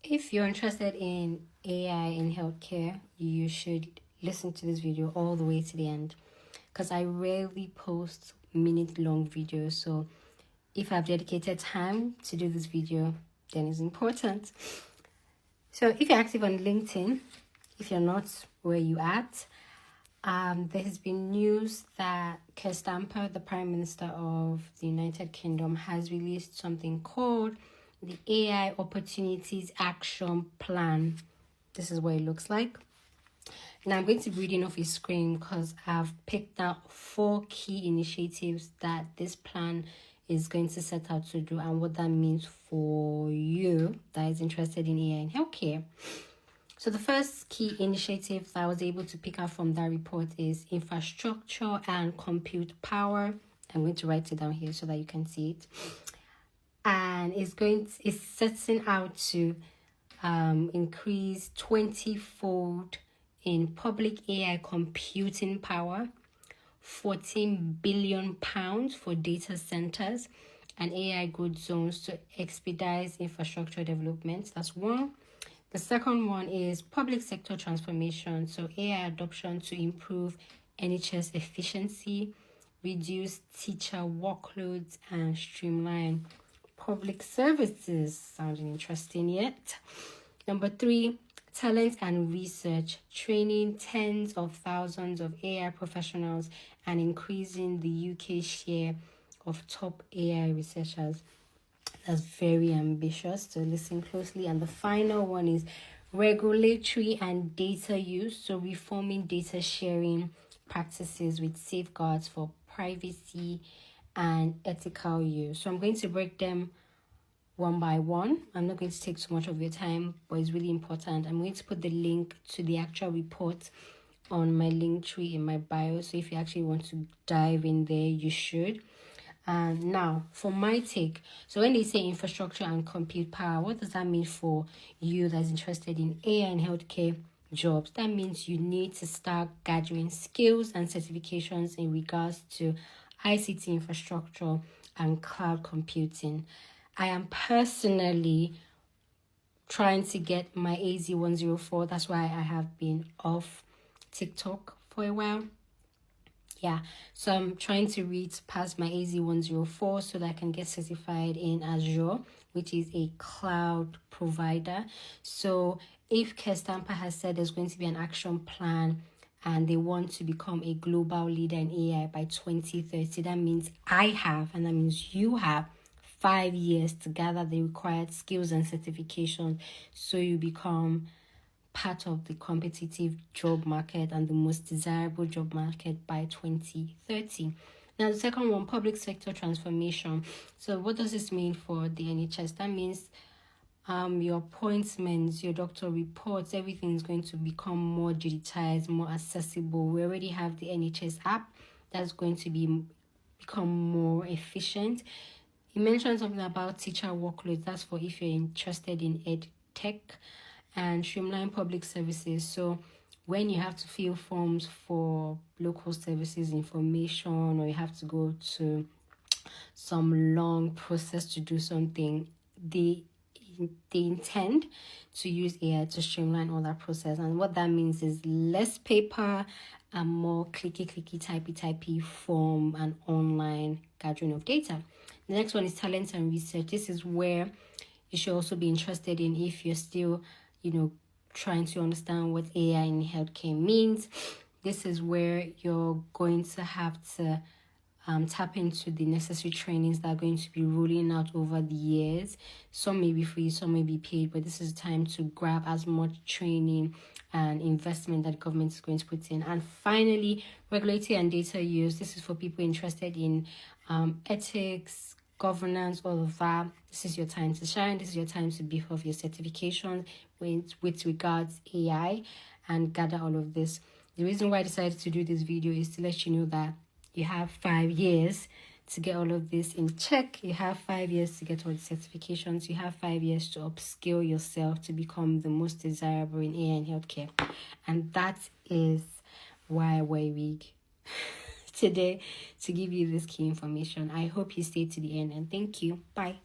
If you're interested in AI in healthcare, you should listen to this video all the way to the end, because I rarely post minute-long videos. So if I've dedicated time to do this video, then it's important. So if you're active on LinkedIn, if you're not, where you at? There has been news that Keir Starmer, the Prime Minister of the United Kingdom, has released something called the AI Opportunities Action Plan. This is what it looks like. Now I'm going to be reading off his screen because I've picked out 4 key initiatives that this plan is going to set out to do and what that means for you that is interested in AI in healthcare. So the first key initiative that I was able to pick out from that report is infrastructure and compute power. I'm going to write it down here so that you can see it. And it's setting out to increase 20-fold in public AI computing power, £14 billion for data centers and AI growth zones to expedite infrastructure development. That's one. The second one is public sector transformation, so AI adoption to improve NHS efficiency, reduce teacher workloads, and streamline public services. Sounding interesting yet? Number 3, talent and research, training tens of thousands of AI professionals and increasing the UK share of top AI researchers. That's very ambitious, so listen closely. And the final one is regulatory and data use, so reforming data sharing practices with safeguards for privacy and ethical use. So I'm going to break them one by one. I'm not going to take too much of your time, but it's really important. I'm going to put the link to the actual report on my link tree in my bio, so if you actually want to dive in there, you should. And now for my take, so when they say infrastructure and compute power, what does that mean for you that's interested in AI and healthcare jobs? That means you need to start gathering skills and certifications in regards to ICT infrastructure and cloud computing. I am personally trying to get my AZ104. That's why I have been off TikTok for a while. Yeah, so I'm trying to read past my AZ104 so that I can get certified in Azure, which is a cloud provider. So if Keir Starmer has said there's going to be an action plan and they want to become a global leader in AI by 2030, that means I have, and that means you have, 5 years to gather the required skills and certifications so you become part of the competitive job market and the most desirable job market by 2030. Now, the second one, public sector transformation. So what does this mean for the NHS? That means your appointments, your doctor reports, everything is going to become more digitized, more accessible. We already have the NHS app that's going to become more efficient. You mentioned something about teacher workloads. That's for if you're interested in ed tech. And streamline public services. So when you have to fill forms for local services information, or you have to go to some long process to do something, they intend to use AI to streamline all that process. And what that means is less paper and more clicky typey form and online gathering of data. The next one is talent and research. This is where you should also be interested in if you're still trying to understand what AI in healthcare means. This is where you're going to have to tap into the necessary trainings that are going to be rolling out over the years. Some may be free, some may be paid, but this is time to grab as much training and investment that the government is going to put in. And finally, regulatory and data use. This is for people interested in ethics, governance, all of that. This is your time to shine. This is your time to beef up your certifications with regards AI and gather all of this. The reason why I decided to do this video is to let you know that you have 5 years to get all of this in check. You have 5 years to get all the certifications. You have 5 years to upskill yourself to become the most desirable in AI and healthcare. And that is why I wear a wig today, to give you this key information. I hope you stay to the end, and thank you. Bye.